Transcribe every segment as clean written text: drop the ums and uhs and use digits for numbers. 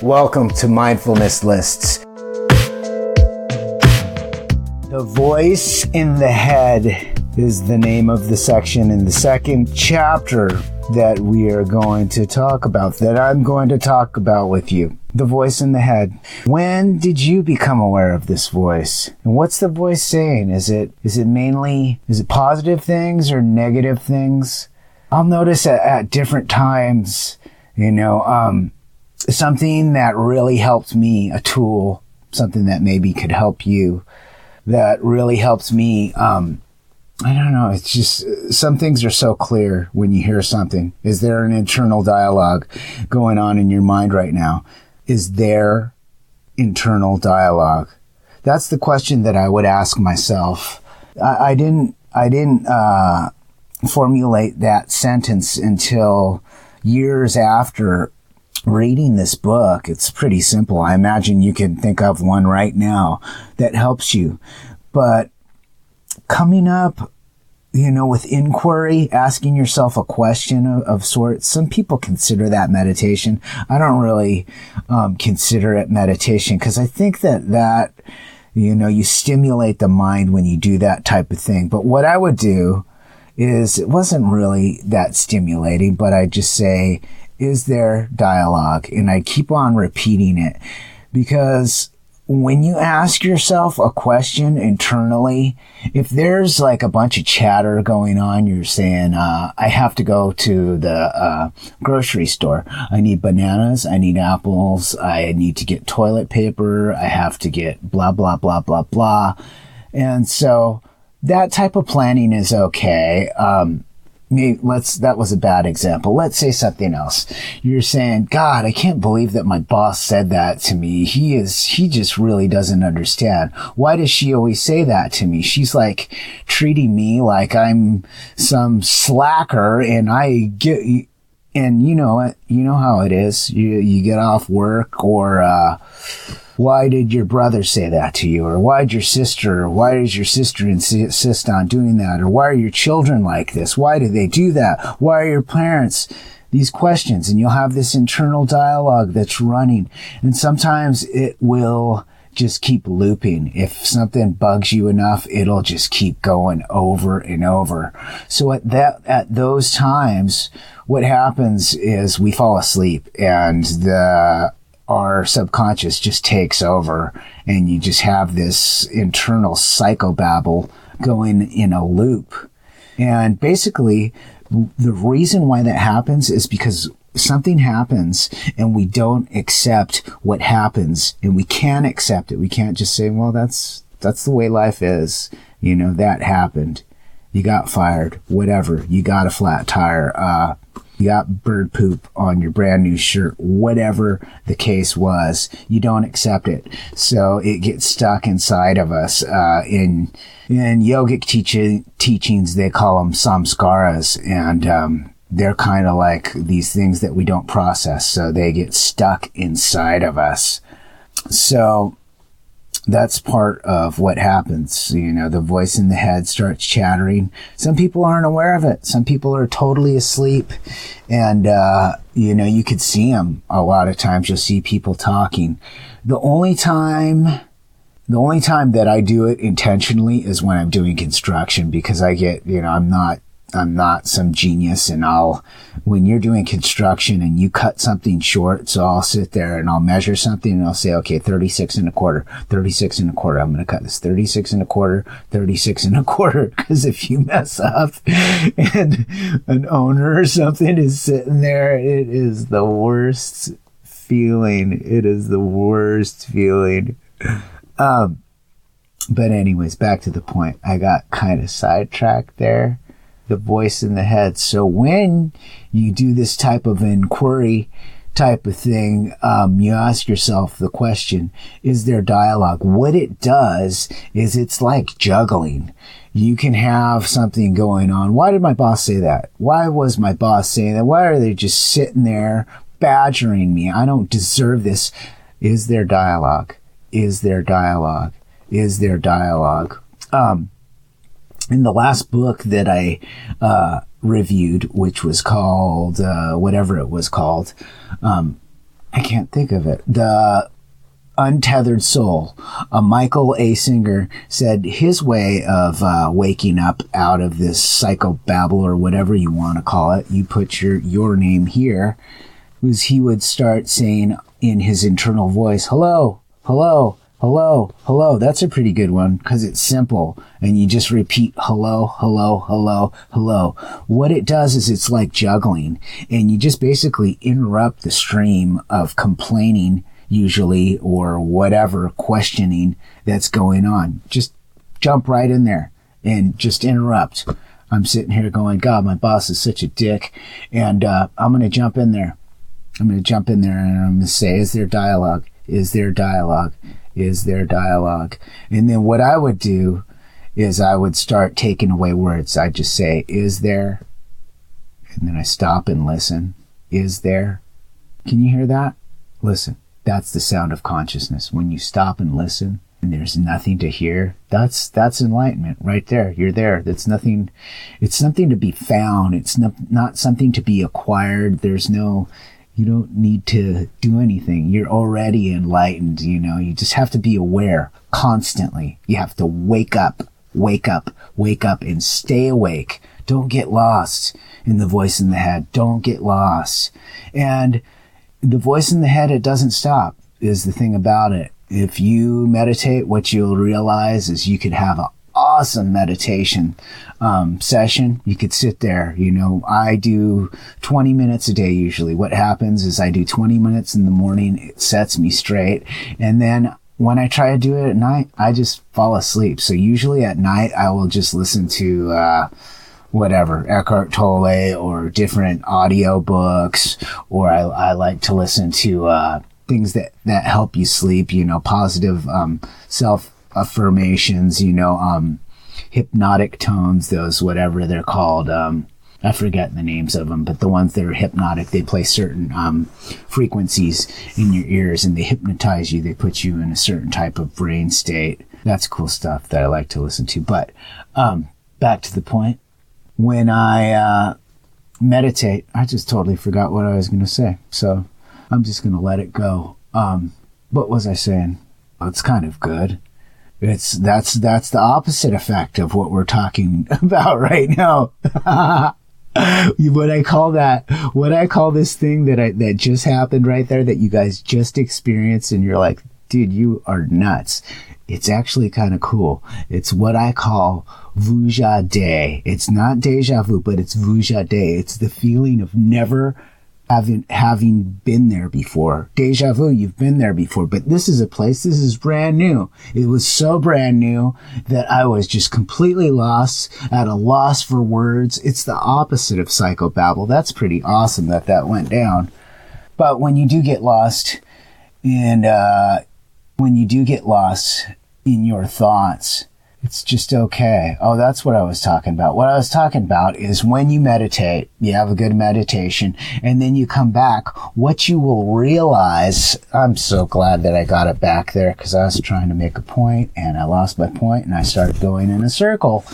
Welcome to Mindfulness Lists. The voice in the head is the name of the section in the second chapter that we are going to talk about, that I'm going to talk about with you. The voice in the head. When did you become aware of this voice? And what's the voice saying? Is it positive things or negative things? I'll notice at different times, something that really helped me, a tool, something that maybe could help you, that really helps me. I don't know. It's just some things are so clear when you hear something. Is there an internal dialogue going on in your mind right now? Is there internal dialogue? That's the question that I would ask myself. I didn't formulate that sentence until years after reading this book. It's pretty simple. I imagine you can think of one right now that helps you. But coming up, with inquiry, asking yourself a question of sorts, some people consider that meditation. I don't really consider it meditation because I think that you stimulate the mind when you do that type of thing. But what I would do is, it wasn't really that stimulating, but I just say, is there dialogue? And I keep on repeating it, because when you ask yourself a question internally, if there's like a bunch of chatter going on, you're saying, I have to go to the grocery store. I need bananas. I need apples. I need to get toilet paper. I have to get blah, blah, blah, blah, blah. And so that type of planning is okay. That was a bad example. Let's say something else. You're saying, God, I can't believe that my boss said that to me. He just really doesn't understand. Why does she always say that to me? She's like treating me like I'm some slacker, and you know how it is. You get off work, or, why did your brother say that to you? Or why does your sister insist on doing that? Or why are your children like this? Why do they do that? Why are your parents? These questions, and you'll have this internal dialogue that's running. And sometimes it will just keep looping. If something bugs you enough, it'll just keep going over and over. So at those times, what happens is we fall asleep, and our subconscious just takes over, and you just have this internal psychobabble going in a loop. And basically, the reason why that happens is because something happens and we don't accept what happens, and we can't accept it. We can't just say, well, that's the way life is. That happened. You got fired, whatever. You got a flat tire. You got bird poop on your brand new shirt, whatever the case was. You don't accept it. So it gets stuck inside of us. In yogic teachings, they call them samskaras, and they're kind of like these things that we don't process. So they get stuck inside of us. So that's part of what happens. The voice in the head starts chattering. Some people aren't aware of it. Some people are totally asleep, and, you could see them. A lot of times you'll see people talking. The only time that I do it intentionally is when I'm doing construction, because I get, I'm not some genius, and when you're doing construction and you cut something short, so I'll sit there and I'll measure something and I'll say, okay, 36 and a quarter. I'm going to cut this 36 and a quarter. Because if you mess up and an owner or something is sitting there, it is the worst feeling. But anyways, back to the point. I got kind of sidetracked there. The voice in the head. So when you do this type of inquiry type of thing, you ask yourself the question, is there dialogue? What it does is it's like juggling. You can have something going on. Why did my boss say that? Why was my boss saying that? Why are they just sitting there badgering me? I don't deserve this. Is there dialogue? In the last book that I reviewed, which was called whatever it was called, I can't think of it. The Untethered Soul. Michael A. Singer said his way of waking up out of this psychobabble, or whatever you want to call it, you put your name here, was he would start saying in his internal voice, hello, hello, hello, hello. That's a pretty good one because it's simple. And you just repeat hello, hello, hello, hello. What it does is it's like juggling, and you just basically interrupt the stream of complaining, usually, or whatever questioning that's going on. Just jump right in there and just interrupt. I'm sitting here going, God, my boss is such a dick. And I'm going to jump in there. I'm going to jump in there and I'm going to say, is there dialogue? Is there dialogue? Is there dialogue? And then what I would do is I would start taking away words. I'd just say, is there? And then I stop and listen. Is there? Can you hear that? Listen. That's the sound of consciousness. When you stop and listen and there's nothing to hear, that's enlightenment right there. You're there. That's nothing. It's something to be found. It's not something to be acquired. You don't need to do anything. You're already enlightened. You just have to be aware constantly. You have to wake up, and stay awake. Don't get lost in the voice in the head. Don't get lost. And the voice in the head, it doesn't stop, is the thing about it. If you meditate, what you'll realize is you could have an awesome meditation session. You could sit there. I do 20 minutes a day usually. What happens is I do 20 minutes in the morning. It sets me straight. And then when I try to do it at night, I just fall asleep. So usually at night, I will just listen to whatever, Eckhart Tolle or different audio books, or I like to listen to things that help you sleep, positive self-affirmations, hypnotic tones, those whatever they're called. I forget the names of them, but the ones that are hypnotic, they play certain frequencies in your ears and they hypnotize you. They put you in a certain type of brain state. That's cool stuff that I like to listen to. But back to the point. When I meditate, I just totally forgot what I was going to say. So I'm just going to let it go. What was I saying? Oh, it's kind of good. That's the opposite effect of what we're talking about right now. What I call this thing that just happened right there, that you guys just experienced, and you're like, dude, you are nuts. It's actually kind of cool. It's what I call vujade. It's not deja vu, but it's vujade. It's the feeling of never having been there before. Deja vu, you've been there before, but this is a place, this is brand new. It was so brand new that I was just completely lost, at a loss for words. It's the opposite of psychobabble. That's pretty awesome that went down. But when you do get lost, and when you do get lost in your thoughts, it's just okay. Oh, that's what I was talking about. What I was talking about is when you meditate, you have a good meditation, and then you come back, what you will realize, I'm so glad that I got it back there, because I was trying to make a point, and I lost my point, and I started going in a circle.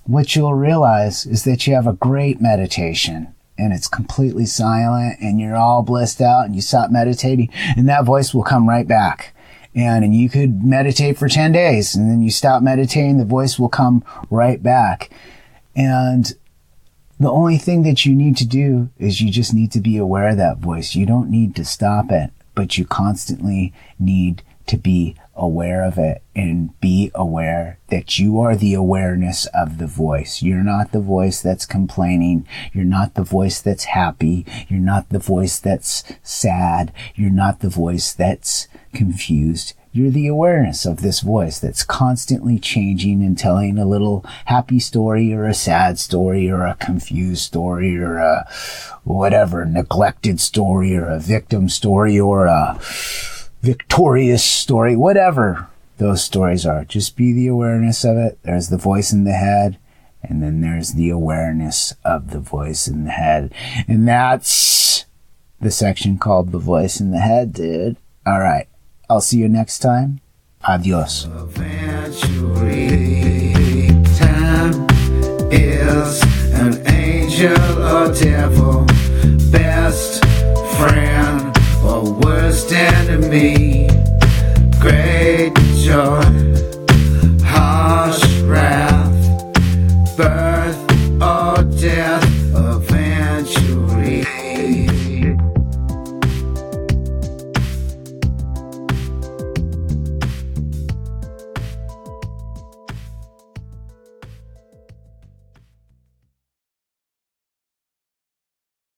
What you'll realize is that you have a great meditation, and it's completely silent, and you're all blissed out, and you stop meditating, and that voice will come right back. And you could meditate for 10 days, and then you stop meditating, the voice will come right back. And the only thing that you need to do is you just need to be aware of that voice. You don't need to stop it, but you constantly need to be aware of it, and be aware that you are the awareness of the voice. You're not the voice that's complaining. You're not the voice that's happy. You're not the voice that's sad. You're not the voice that's confused. You're the awareness of this voice that's constantly changing and telling a little happy story, or a sad story, or a confused story, or a whatever, neglected story, or a victim story, or a victorious story, whatever those stories are. Just be the awareness of it. There's the voice in the head, and then there's the awareness of the voice in the head. And that's the section called The Voice in the Head, dude. All right. I'll see you next time. Adios. Eventually, time is an angel or devil, best friend. be.